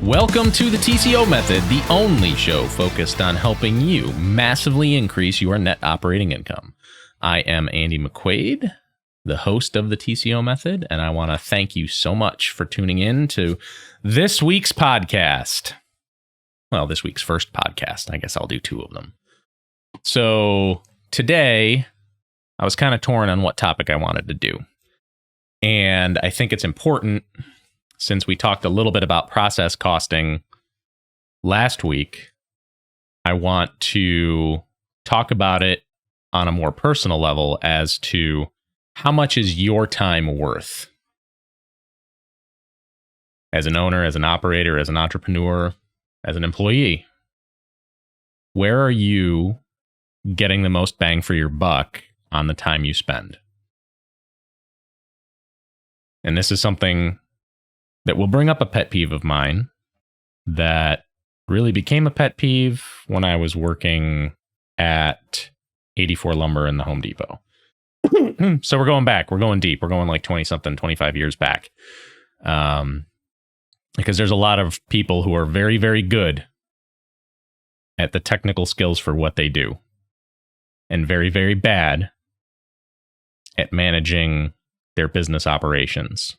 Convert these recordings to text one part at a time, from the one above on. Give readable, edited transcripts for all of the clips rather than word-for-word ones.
Welcome to the TCO Method, the only show focused on helping you massively increase your net operating income. I am Andy McQuade, the host of the TCO Method, and I want to thank you so much for tuning in to this week's podcast. Well, this week's first podcast. I guess I'll do two of them. So today, I was kind of torn on what topic I wanted to do. And I think it's important, since we talked a little bit about process costing last week, I want to talk about it on a more personal level as to how much is your time worth? As an owner, as an operator, as an entrepreneur, as an employee, where are you getting the most bang for your buck on the time you spend? And this is something that will bring up a pet peeve of mine that really became a pet peeve when I was working at 84 Lumber in the Home Depot. So we're going back. We're going deep. We're going like 20-something, 25 years back. Because there's a lot of people who are very, very good at the technical skills for what they do, and very, very bad at managing their business operations.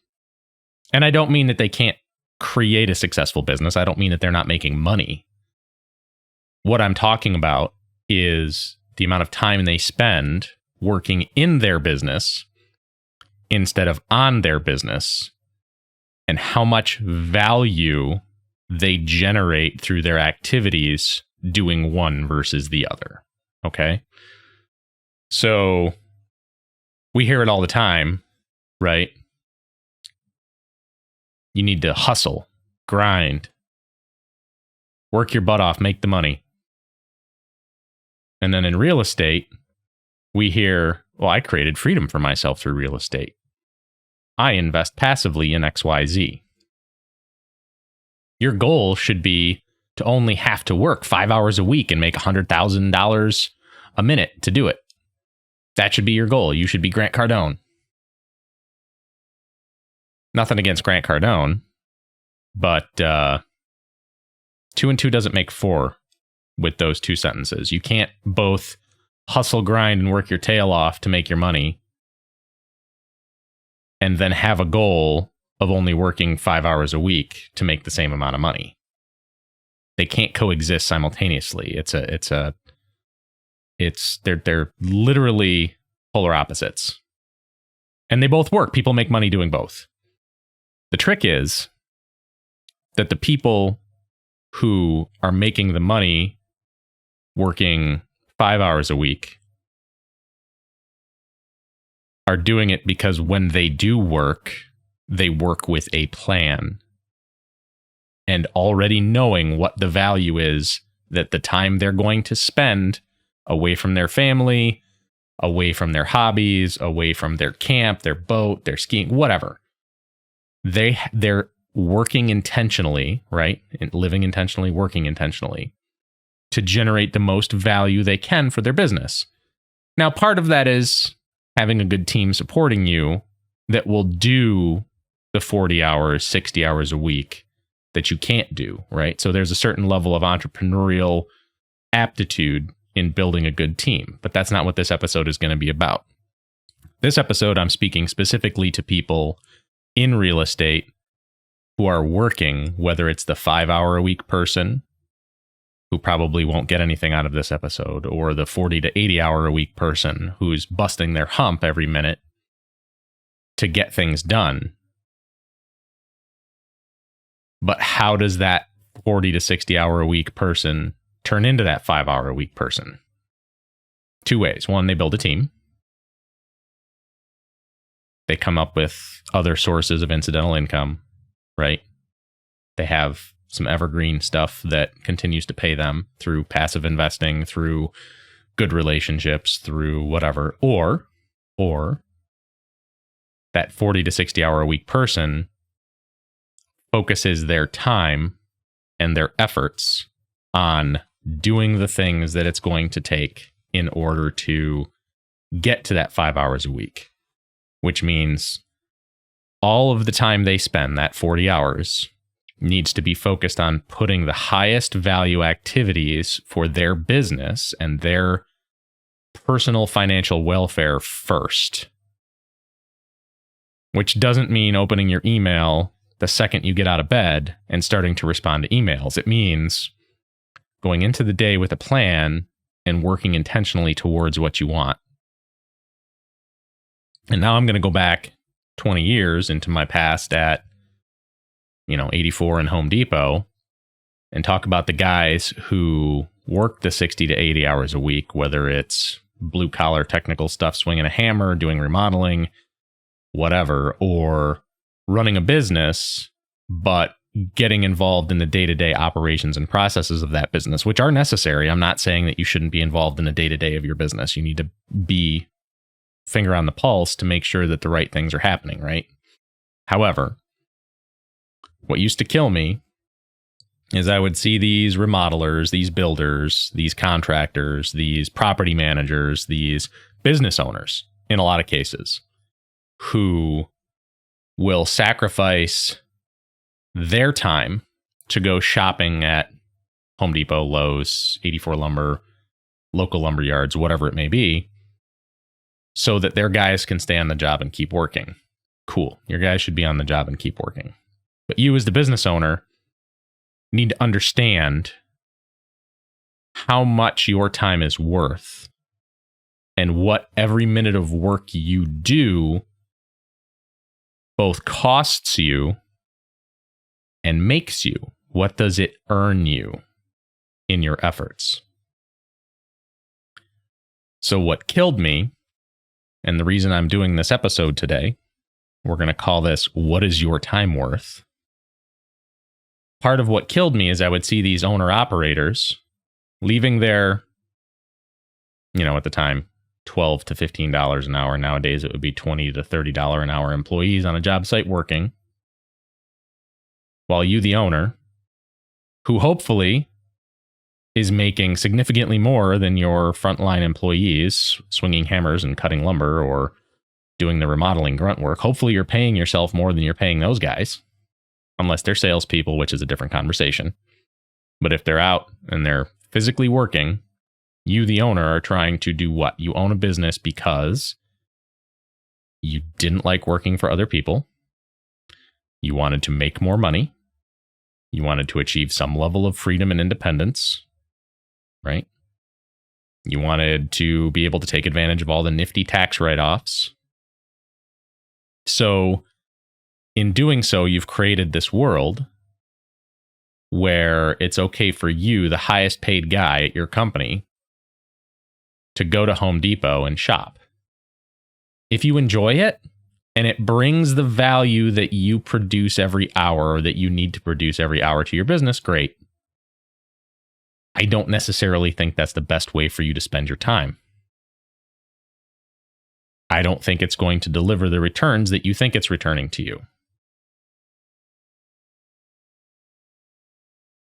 And I don't mean that they can't create a successful business. I don't mean that they're not making money. What I'm talking about is the amount of time they spend working in their business instead of on their business, and how much value they generate through their activities doing one versus the other. Okay? So we hear it all the time, right? You need to hustle, grind, work your butt off, make the money. And then in real estate, we hear, well, I created freedom for myself through real estate. I invest passively in XYZ. Your goal should be to only have to work 5 hours a week and make $100,000 a minute to do it. That should be your goal. You should be Grant Cardone. Nothing against Grant Cardone, but 2 and 2 doesn't make 4 with those two sentences. You can't both hustle, grind, and work your tail off to make your money and then have a goal of only working 5 hours a week to make the same amount of money. They can't coexist simultaneously. They're literally polar opposites. And they both work. People make money doing both. The trick is that the people who are making the money working 5 hours a week are doing it because when they do work, they work with a plan and already knowing what the value is that the time they're going to spend away from their family, away from their hobbies, away from their camp, their boat, their skiing, whatever. They're working intentionally, right? Living intentionally, working intentionally to generate the most value they can for their business. Now, part of that is having a good team supporting you that will do the 40 hours, 60 hours a week that you can't do, right? So there's a certain level of entrepreneurial aptitude in building a good team, but that's not what this episode is going to be about. This episode, I'm speaking specifically to people in real estate who are working, whether it's the 5 hour a week person who probably won't get anything out of this episode, or the 40 to 80 hour a week person who's busting their hump every minute to get things done. But how does that 40 to 60 hour a week person turn into that 5 hour a week person? Two ways. One, they build a team. They come up with other sources of incidental income, right? They have some evergreen stuff that continues to pay them through passive investing, through good relationships, through whatever. Or that 40 to 60 hour a week person focuses their time and their efforts on doing the things that it's going to take in order to get to that 5 hours a week, which means all of the time they spend, that 40 hours, needs to be focused on putting the highest value activities for their business and their personal financial welfare first. Which doesn't mean opening your email the second you get out of bed and starting to respond to emails. It means going into the day with a plan and working intentionally towards what you want. And now I'm going to go back 20 years into my past at 84 and Home Depot and talk about the guys who work the 60 to 80 hours a week, whether it's blue collar technical stuff, swinging a hammer, doing remodeling, whatever, or running a business, but getting involved in the day-to-day operations and processes of that business, which are necessary. I'm not saying that you shouldn't be involved in the day-to-day of your business. You need to be finger on the pulse to make sure that the right things are happening, right? However, what used to kill me is I would see these remodelers, these builders, these contractors, these property managers, these business owners, in a lot of cases, who will sacrifice their time to go shopping at Home Depot, Lowe's, 84 Lumber, local lumber yards, whatever it may be, so that their guys can stay on the job and keep working. Cool. Your guys should be on the job and keep working. But you as the business owner need to understand how much your time is worth and what every minute of work you do both costs you and makes you. What does it earn you in your efforts? So what killed me, and the reason I'm doing this episode today, we're going to call this, What is Your Time Worth? Part of what killed me is I would see these owner-operators leaving their, at the time, $12 to $15 an hour. Nowadays, it would be $20 to $30 an hour employees on a job site working, while you, the owner, who hopefully is making significantly more than your frontline employees, swinging hammers and cutting lumber or doing the remodeling grunt work, hopefully you're paying yourself more than you're paying those guys. Unless they're salespeople, which is a different conversation. But if they're out and they're physically working, you, the owner, are trying to do what? You own a business because you didn't like working for other people. You wanted to make more money. You wanted to achieve some level of freedom and independence, right? You wanted to be able to take advantage of all the nifty tax write-offs. So, in doing so, you've created this world where it's okay for you, the highest paid guy at your company, to go to Home Depot and shop. If you enjoy it and it brings the value that you produce every hour or that you need to produce every hour to your business, great. I don't necessarily think that's the best way for you to spend your time. I don't think it's going to deliver the returns that you think it's returning to you.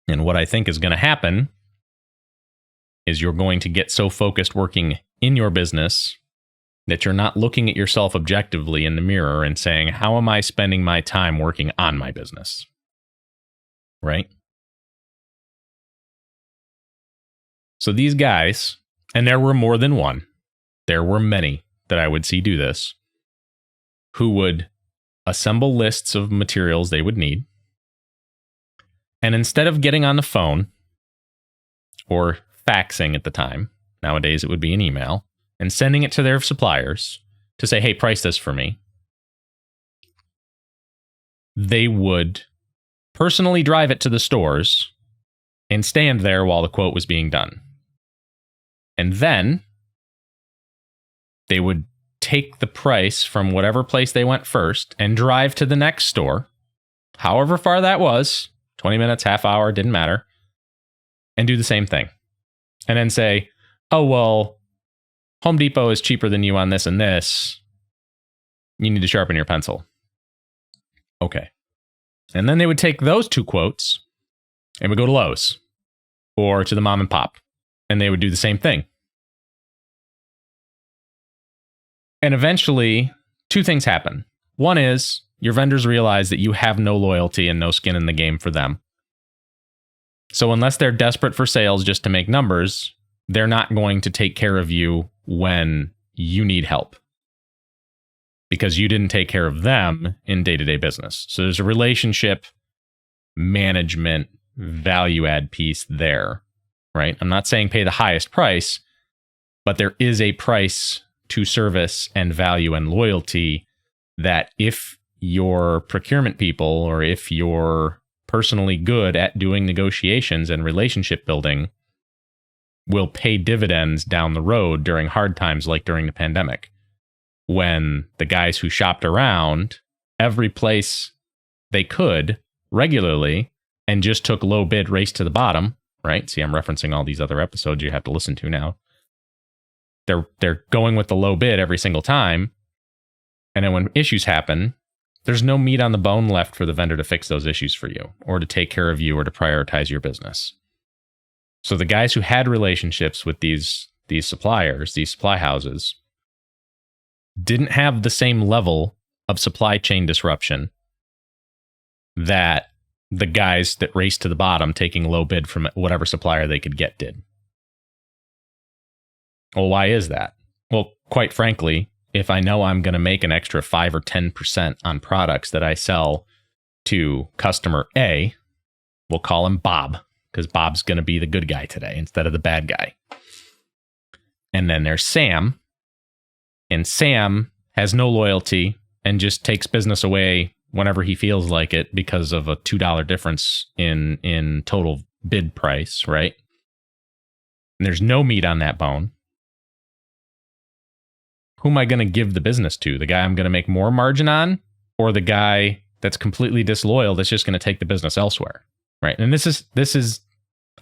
And what I think is going to happen is you're going to get so focused working in your business that you're not looking at yourself objectively in the mirror and saying, how am I spending my time working on my business? Right? So these guys, and there were more than one, there were many that I would see do this, who would assemble lists of materials they would need. And instead of getting on the phone or faxing at the time, nowadays it would be an email, and sending it to their suppliers to say, hey, price this for me, they would personally drive it to the stores and stand there while the quote was being done. And then they would take the price from whatever place they went first and drive to the next store, however far that was, 20 minutes, half hour, didn't matter, and do the same thing. And then say, oh, well, Home Depot is cheaper than you on this and this. You need to sharpen your pencil. Okay. And then they would take those two quotes and would go to Lowe's or to the mom and pop, and they would do the same thing. And eventually, two things happen. One is your vendors realize that you have no loyalty and no skin in the game for them. So unless they're desperate for sales just to make numbers, they're not going to take care of you when you need help, because you didn't take care of them in day-to-day business. So there's a relationship management value add piece there, right? I'm not saying pay the highest price, but there is a price to service and value and loyalty that if your procurement people, or if you're personally good at doing negotiations and relationship building, will pay dividends down the road during hard times like during the pandemic, when the guys who shopped around every place they could regularly and just took low bid, race to the bottom, right? See, I'm referencing all these other episodes you have to listen to now. They're going with the low bid every single time. And then when issues happen, there's no meat on the bone left for the vendor to fix those issues for you, or to take care of you, or to prioritize your business. So the guys who had relationships with these suppliers, these supply houses, didn't have the same level of supply chain disruption that the guys that raced to the bottom taking low bid from whatever supplier they could get did. Well, why is that? Well, quite frankly, if I know I'm going to make an extra 5 or 10% on products that I sell to customer A, we'll call him Bob, because Bob's going to be the good guy today instead of the bad guy. And then there's Sam, and Sam has no loyalty and just takes business away whenever he feels like it because of a $2 difference in total bid price, right? And there's no meat on that bone. Who am I going to give the business to? The guy I'm going to make more margin on, or the guy that's completely disloyal that's just going to take the business elsewhere, right? And this is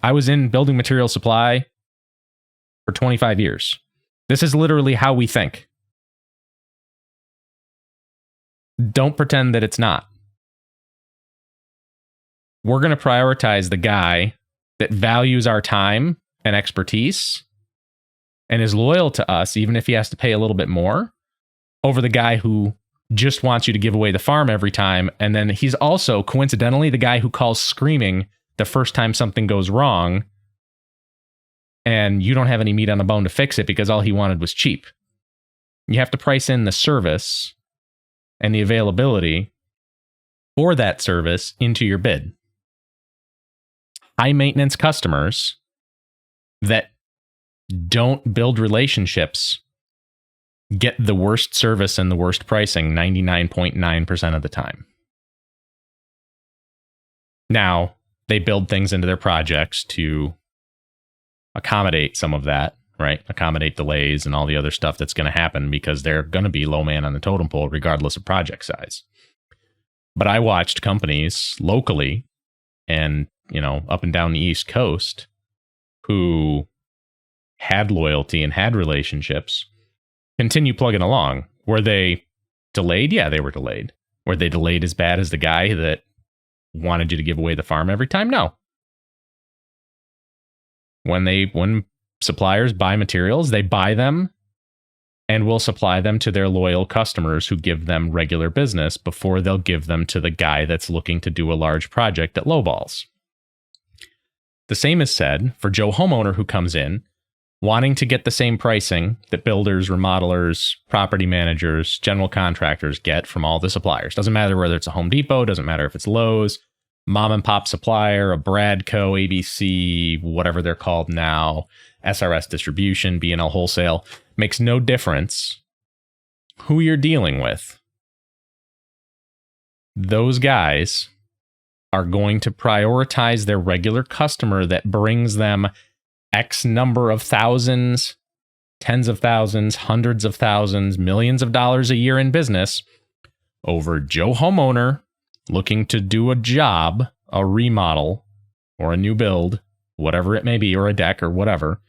I was in building material supply for 25 years. This is literally how we think. Don't pretend that it's not. We're going to prioritize the guy that values our time and expertise and is loyal to us, even if he has to pay a little bit more, over the guy who just wants you to give away the farm every time. And then he's also, coincidentally, the guy who calls screaming the first time something goes wrong, and you don't have any meat on the bone to fix it because all he wanted was cheap. You have to price in the service and the availability for that service into your bid. High maintenance customers that don't build relationships get the worst service and the worst pricing 99.9% of the time. Now, they build things into their projects to accommodate some of that, right? Accommodate delays and all the other stuff that's going to happen, because they're going to be low man on the totem pole regardless of project size. But I watched companies locally and, up and down the East Coast who had loyalty and had relationships continue plugging along. Were they delayed? Yeah, they were delayed. Were they delayed as bad as the guy that wanted you to give away the farm every time? No. When suppliers buy materials, they buy them and will supply them to their loyal customers who give them regular business before they'll give them to the guy that's looking to do a large project at lowballs. The same is said for Joe Homeowner, who comes in wanting to get the same pricing that builders, remodelers, property managers, general contractors get from all the suppliers. Doesn't matter whether it's a Home Depot, doesn't matter if it's Lowe's, mom and pop supplier, a Bradco, ABC, whatever they're called now, SRS Distribution, B&L Wholesale. Makes no difference who you're dealing with. Those guys are going to prioritize their regular customer that brings them X number of thousands, tens of thousands, hundreds of thousands, millions of dollars a year in business over Joe Homeowner looking to do a job, a remodel, or a new build, whatever it may be, or a deck or whatever.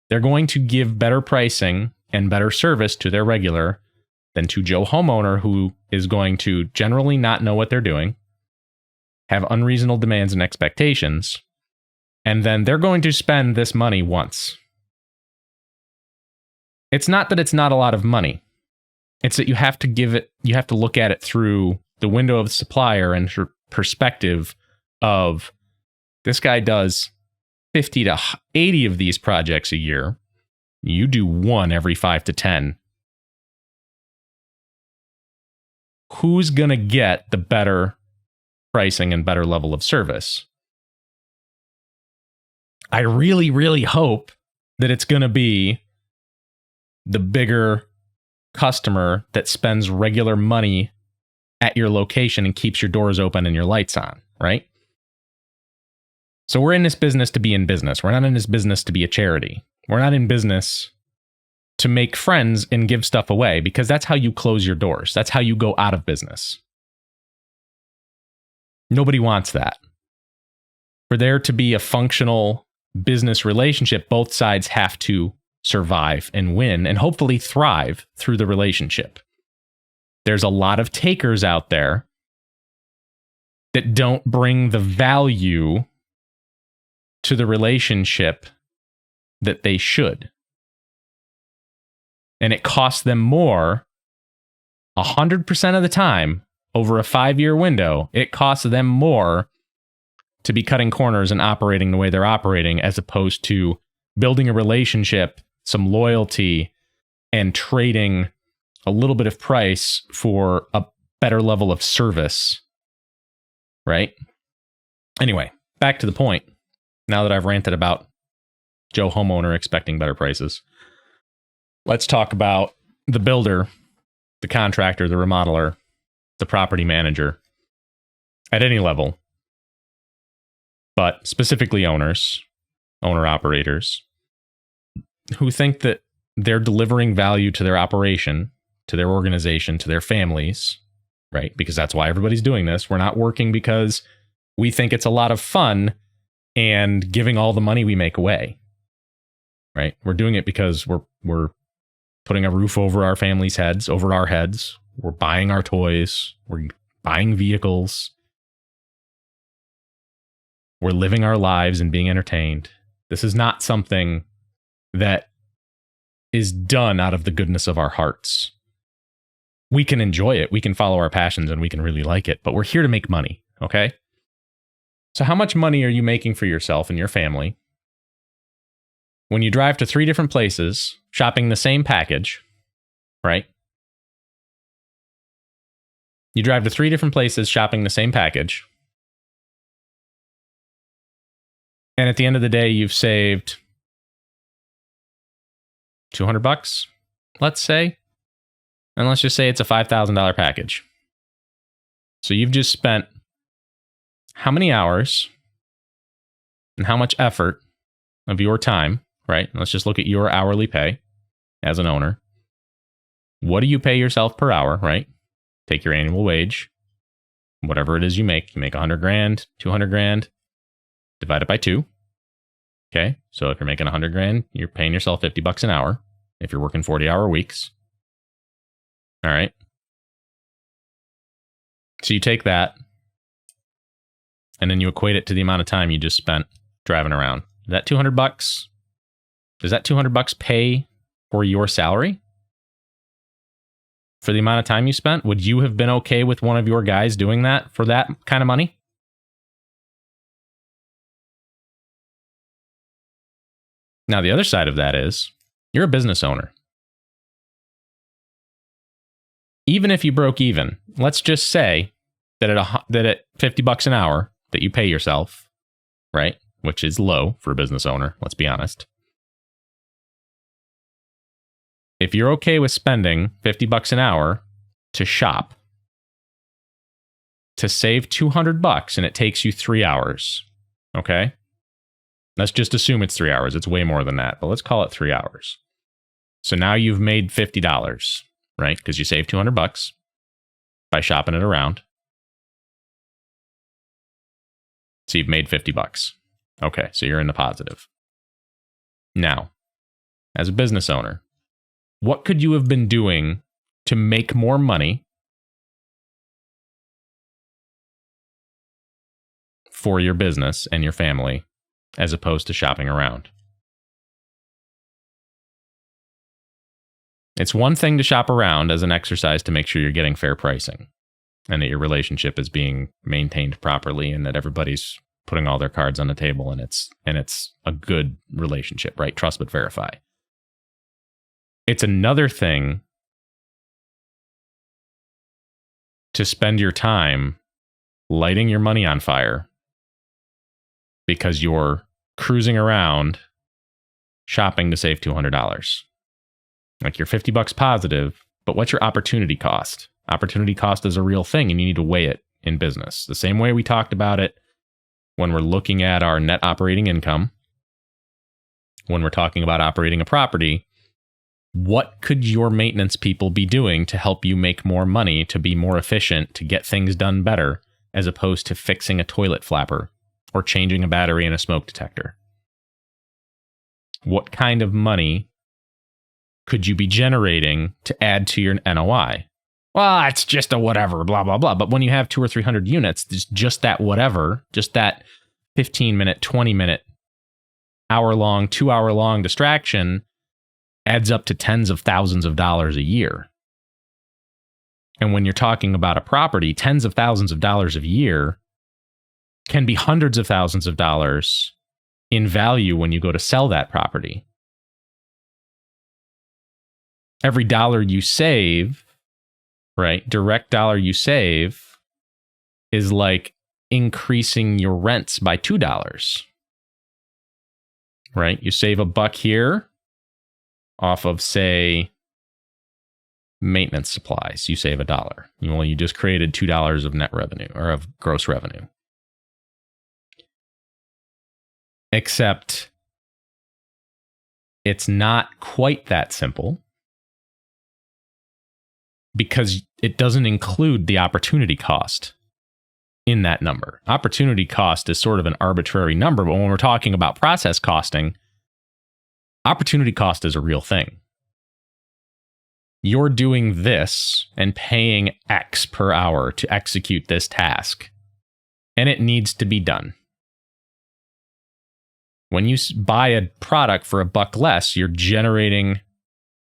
They're going to give better pricing and better service to their regular than to Joe Homeowner, who is going to generally not know what they're doing, have unreasonable demands and expectations, and then they're going to spend this money once. It's not that it's not a lot of money. It's that you have to look at it through the window of the supplier and perspective of this guy does 50 to 80 of these projects a year. You do one every 5 to 10. Who's going to get the better pricing and better level of service? I really, really hope that it's going to be the bigger customer that spends regular money at your location and keeps your doors open and your lights on, right? So we're in this business to be in business. We're not in this business to be a charity. We're not in business to make friends and give stuff away, because that's how you close your doors. That's how you go out of business. Nobody wants that. For there to be a functional business relationship, both sides have to survive and win and hopefully thrive through the relationship. There's a lot of takers out there that don't bring the value to the relationship that they should. And it costs them more 100% of the time over a 5-year window. It costs them more to be cutting corners and operating the way they're operating, as opposed to building a relationship, some loyalty, and trading a little bit of price for a better level of service, right? Anyway, back to the point. Now that I've ranted about Joe homeowner expecting better prices, let's talk about the builder, the contractor, the remodeler, the property manager at any level, but specifically owners, owner-operators, who think that they're delivering value to their operation, to their organization, to their families, right? Because that's why everybody's doing this. We're not working because we think it's a lot of fun and giving all the money we make away, right? We're doing it because we're putting a roof over our families' heads, over our heads. We're buying our toys. We're buying vehicles. We're living our lives and being entertained. This is not something that is done out of the goodness of our hearts. We can enjoy it. We can follow our passions and we can really like it, but we're here to make money, okay? So how much money are you making for yourself and your family when you drive to 3 different places shopping the same package, right? You drive to 3 different places shopping the same package, and at the end of the day, you've saved $200, let's say, and let's just say it's a $5,000 package. So you've just spent how many hours and how much effort of your time, right? Let's just look at your hourly pay as an owner. What do you pay yourself per hour, right? Take your annual wage, whatever it is you make $100 grand, $200 grand, divide it by 2. Okay. So if you're making $100 grand, you're paying yourself $50 an hour if you're working 40-hour weeks. All right. So you take that and then you equate it to the amount of time you just spent driving around. Is that $200? Does that $200 pay for your salary? For the amount of time you spent? Would you have been okay with one of your guys doing that for that kind of money? Now, the other side of that is you're a business owner. Even if you broke even, let's just say that at $50 an hour that you pay yourself, right? Which is low for a business owner, let's be honest. If you're okay with spending $50 an hour to shop, to save $200 and it takes you 3 hours, okay? Let's just assume it's 3 hours. It's way more than that, but let's call it 3 hours. So now you've made $50, right? Because you saved $200 by shopping it around. So you've made $50. Okay, so you're in the positive. Now, as a business owner, what could you have been doing to make more money for your business and your family as opposed to shopping around? It's one thing to shop around as an exercise to make sure you're getting fair pricing and that your relationship is being maintained properly and that everybody's putting all their cards on the table and it's a good relationship, right? Trust but verify. It's another thing to spend your time lighting your money on fire because you're cruising around shopping to save $200. Like you're $50 positive, but what's your opportunity cost? Opportunity cost is a real thing and you need to weigh it in business. The same way we talked about it when we're looking at our net operating income, when we're talking about operating a property, what could your maintenance people be doing to help you make more money, to be more efficient, to get things done better, as opposed to fixing a toilet flapper or changing a battery in a smoke detector? What kind of money could you be generating to add to your NOI? Well, it's just a whatever, blah, blah, blah. But when you have 200 or 300 units, just that whatever, just that 15-minute, 20-minute, hour-long, 2-hour-long distraction adds up to tens of thousands of dollars a year. And when you're talking about a property, tens of thousands of dollars a year can be hundreds of thousands of dollars in value when you go to sell that property. Every dollar you save, right, direct dollar you save is like increasing your rents by $2, right? You save $1 here off of, say, maintenance supplies. You save $1. Well, you just created $2 of net revenue or of gross revenue. Except it's not quite that simple because it doesn't include the opportunity cost in that number. Opportunity cost is sort of an arbitrary number, but when we're talking about process costing, opportunity cost is a real thing. You're doing this and paying X per hour to execute this task, and it needs to be done. When you buy a product for $1 less, you're generating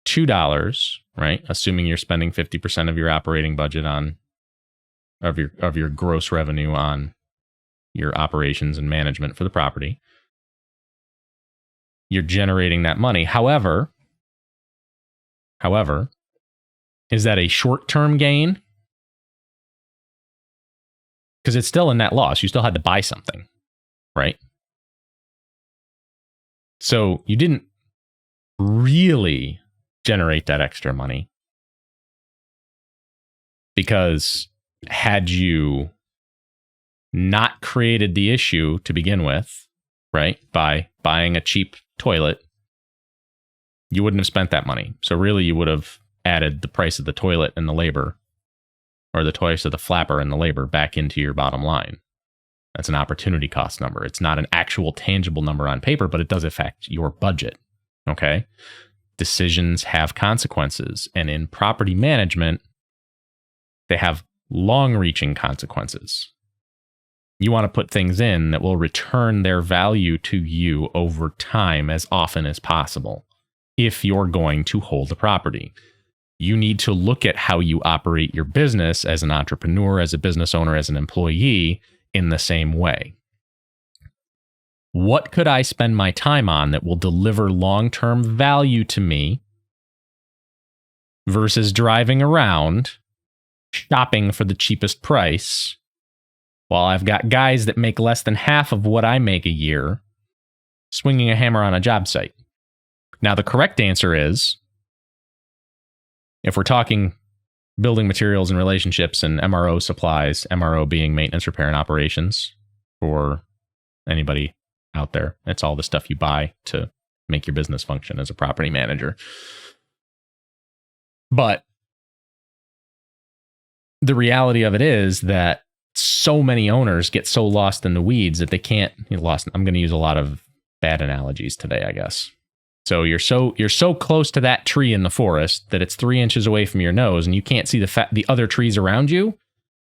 $2, right? Assuming you're spending 50% of your operating budget of your gross revenue on your operations and management for the property. You're generating that money. However, is that a short-term gain? Because it's still a net loss. You still had to buy something, right? So you didn't really generate that extra money, because had you not created the issue to begin with, right, by buying a cheap toilet, you wouldn't have spent that money. So really you would have added the price of the toilet and the labor, or the price of the flapper and the labor, back into your bottom line. That's an opportunity cost number. It's not an actual tangible number on paper, but it does affect your budget. Okay? Decisions have consequences. And in property management, they have long-reaching consequences. You want to put things in that will return their value to you over time as often as possible if you're going to hold a property. You need to look at how you operate your business as an entrepreneur, as a business owner, as an employee, in the same way. What could I spend my time on that will deliver long-term value to me versus driving around shopping for the cheapest price while I've got guys that make less than half of what I make a year swinging a hammer on a job site? Now, the correct answer is, if we're talking building materials and relationships and MRO supplies, MRO being maintenance, repair, and operations for anybody out there. It's all the stuff you buy to make your business function as a property manager. But the reality of it is that so many owners get so lost in the weeds that they can't, I'm going to use a lot of bad analogies today, I guess. So you're so close to that tree in the forest that it's 3 inches away from your nose and you can't see the other trees around you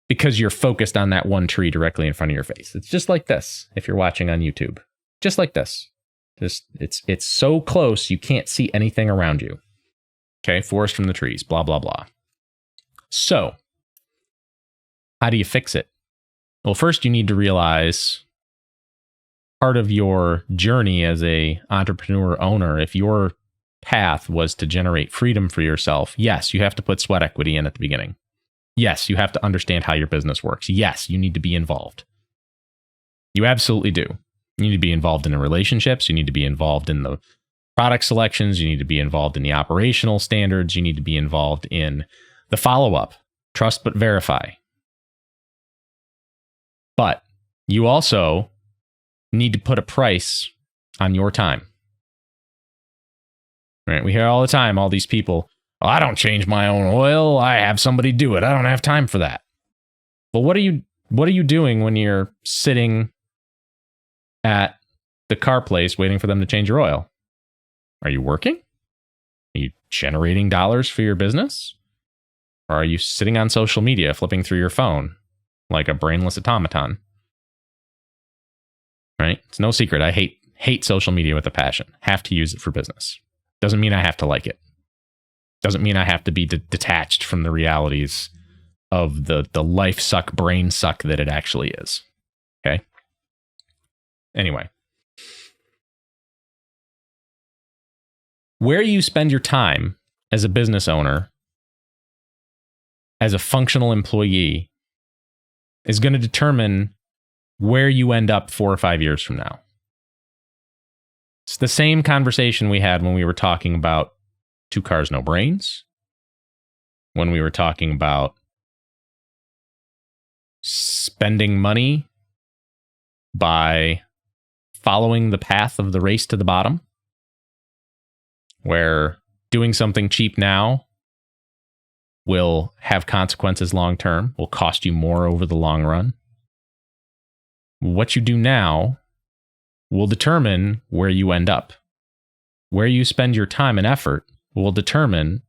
because you're focused on that one tree directly in front of your face. It's just like this if you're watching on YouTube. Just like this. It's so close you can't see anything around you. Okay, forest from the trees, blah, blah, blah. So, how do you fix it? Well, first you need to realize part of your journey as a entrepreneur owner, if your path was to generate freedom for yourself, yes, you have to put sweat equity in at the beginning. Yes, you have to understand how your business works. Yes, you need to be involved. You absolutely do. You need to be involved in the relationships. You need to be involved in the product selections. You need to be involved in the operational standards. You need to be involved in the follow-up. Trust but verify. But you also need to put a price on your time. Right? We hear all the time, all these people, oh, I don't change my own oil. I have somebody do it. I don't have time for that. Well, what are you doing when you're sitting at the car place waiting for them to change your oil? Are you working? Are you generating dollars for your business? Or are you sitting on social media flipping through your phone like a brainless automaton? Right? It's no secret. I hate social media with a passion. Have to use it for business. Doesn't mean I have to like it. Doesn't mean I have to be detached from the realities of the life suck, brain suck that it actually is. Okay? Anyway. Where you spend your time as a business owner, as a functional employee, is going to determine where you end up 4 or 5 years from now. It's the same conversation we had when we were talking about 2 cars, no brains. When we were talking about spending money by following the path of the race to the bottom, where doing something cheap now will have consequences long term, will cost you more over the long run. What you do now will determine where you end up. Where you spend your time and effort will determine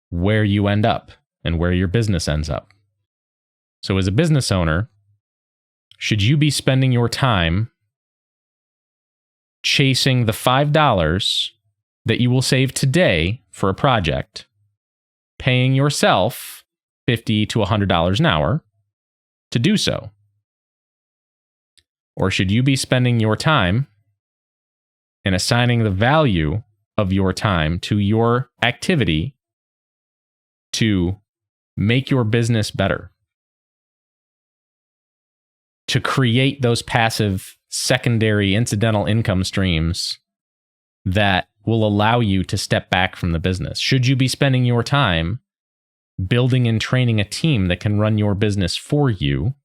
where you end up and where your business ends up. So as a business owner, should you be spending your time chasing the $5 that you will save today for a project, paying yourself $50 to $100 an hour to do so? Or should you be spending your time and assigning the value of your time to your activity to make your business better, to create those passive, secondary, incidental income streams that will allow you to step back from the business? Should you be spending your time building and training a team that can run your business for you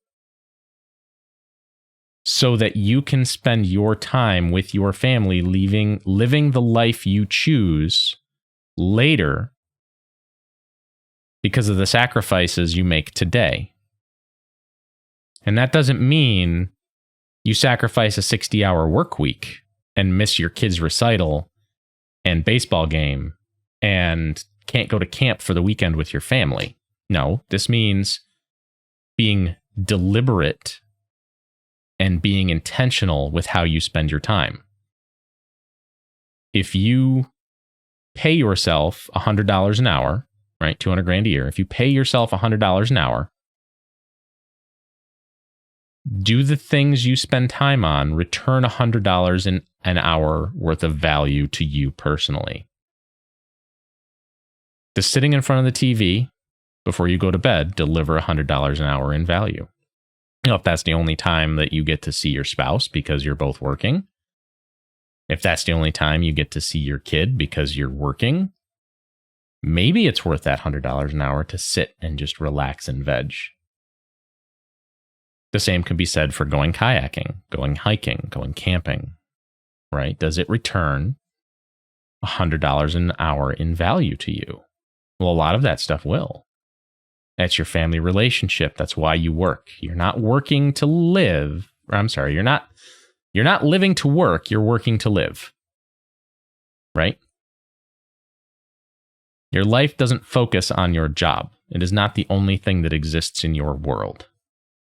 so that you can spend your time with your family, living the life you choose later because of the sacrifices you make today? And that doesn't mean you sacrifice a 60-hour work week and miss your kid's recital and baseball game and can't go to camp for the weekend with your family. No, this means being deliberate and being intentional with how you spend your time. If you pay yourself $100 an hour, right, $200,000 a year, if you pay yourself $100 an hour, do the things you spend time on return $100 in an hour worth of value to you personally? Does sitting in front of the TV before you go to bed deliver $100 an hour in value? You know, if that's the only time that you get to see your spouse because you're both working, if that's the only time you get to see your kid because you're working, maybe it's worth that $100 an hour to sit and just relax and veg. The same can be said for going kayaking, going hiking, going camping, right? Does it return $100 an hour in value to you? Well, a lot of that stuff will. That's your family relationship. That's why you work. You're not working to live. You're not living to work. You're working to live. Right? Your life doesn't focus on your job. It is not the only thing that exists in your world.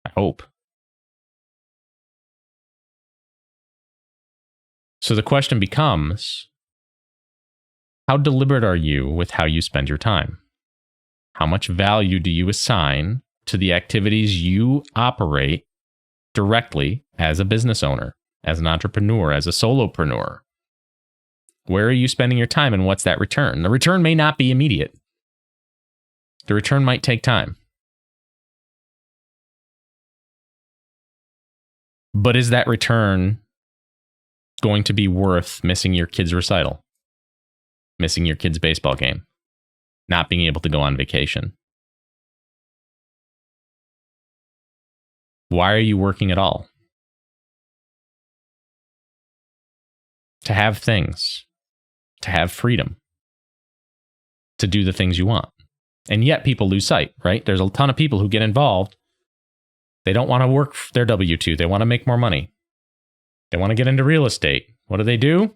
I hope. So the question becomes, How deliberate are you with how you spend your time? How much value do you assign to the activities you operate directly as a business owner, as an entrepreneur, as a solopreneur? Where are you spending your time and what's that return? The return may not be immediate. The return might take time. But is that return going to be worth missing your kid's recital, missing your kid's baseball game, not being able to go on vacation? Why are you working at all? To have things, to have freedom, to do the things you want. And yet people lose sight, right? There's a ton of people who get involved. They don't want to work their W-2. They want to make more money. They want to get into real estate. What do?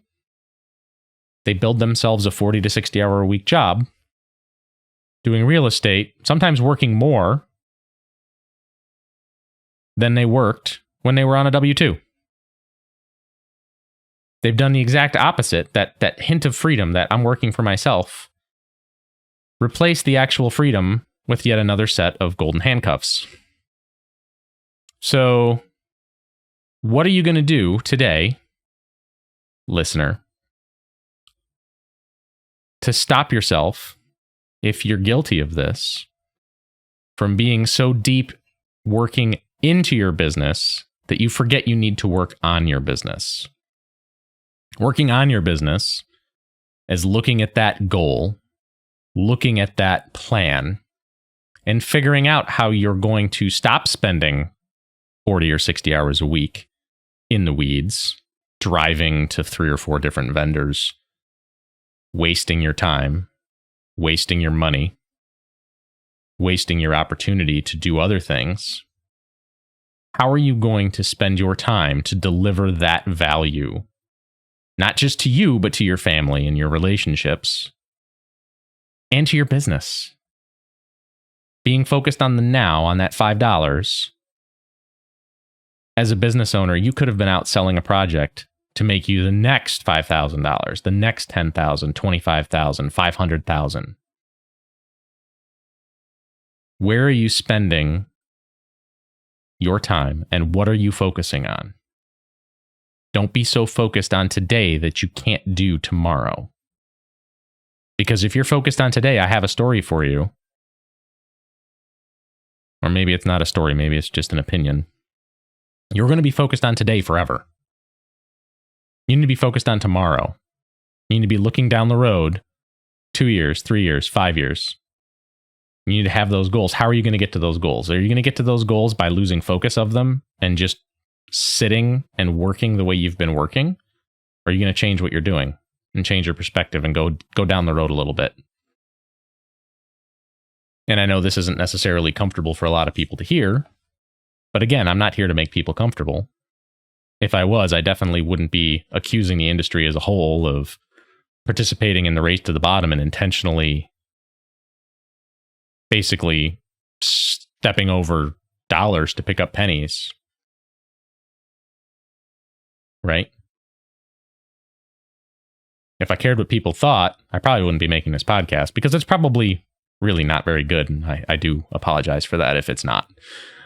They build themselves a 40 to 60 hour a week job doing real estate, sometimes working more than they worked when they were on a W-2. They've done the exact opposite, that hint of freedom that I'm working for myself. Replace the actual freedom with yet another set of golden handcuffs. So, what are you going to do today, listener, to stop yourself, if you're guilty of this, from being so deep working into your business that you forget you need to work on your business? Working on your business is looking at that goal, looking at that plan, and figuring out how you're going to stop spending 40 or 60 hours a week in the weeds, driving to 3 or 4 different vendors, wasting your time, wasting your money, wasting your opportunity to do other things. How are you going to spend your time to deliver that value? Not just to you, but to your family and your relationships and to your business. Being focused on the now, on that $5. As a business owner, you could have been out selling a project to make you the next $5,000, the next $10,000, $25,000, $500,000. Where are you spending your time and what are you focusing on? Don't be so focused on today that you can't do tomorrow. Because if you're focused on today, I have a story for you. Or maybe it's not a story, maybe it's just an opinion. You're going to be focused on today forever. You need to be focused on tomorrow. You need to be looking down the road 2 years, 3 years, 5 years. You need to have those goals. How are you going to get to those goals? Are you going to get to those goals by losing focus of them and just sitting and working the way you've been working? Or are you going to change what you're doing and change your perspective and go down the road a little bit? And I know this isn't necessarily comfortable for a lot of people to hear, but again, I'm not here to make people comfortable. If I was, I definitely wouldn't be accusing the industry as a whole of participating in the race to the bottom and intentionally basically stepping over dollars to pick up pennies. Right? If I cared what people thought, I probably wouldn't be making this podcast because it's probably really not very good. And I do apologize for that if it's not.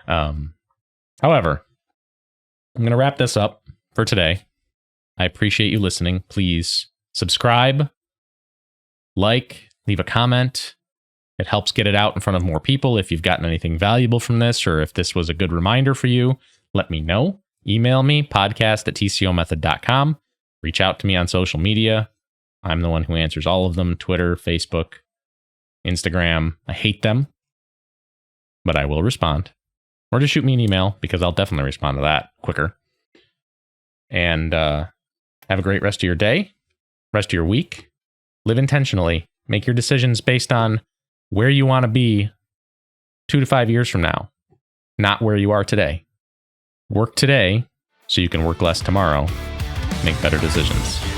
However, I'm going to wrap this up for today. I appreciate you listening. Please subscribe, like, leave a comment. It helps get it out in front of more people. If you've gotten anything valuable from this or if this was a good reminder for you, let me know. Email me, podcast@tcomethod.com. Reach out to me on social media. I'm the one who answers all of them. Twitter, Facebook, Instagram. I hate them, but I will respond. Or just shoot me an email because I'll definitely respond to that quicker. And have a great rest of your day, rest of your week. Live intentionally. Make your decisions based on where you want to be 2 to 5 years from now, not where you are today. Work today so you can work less tomorrow. Make better decisions.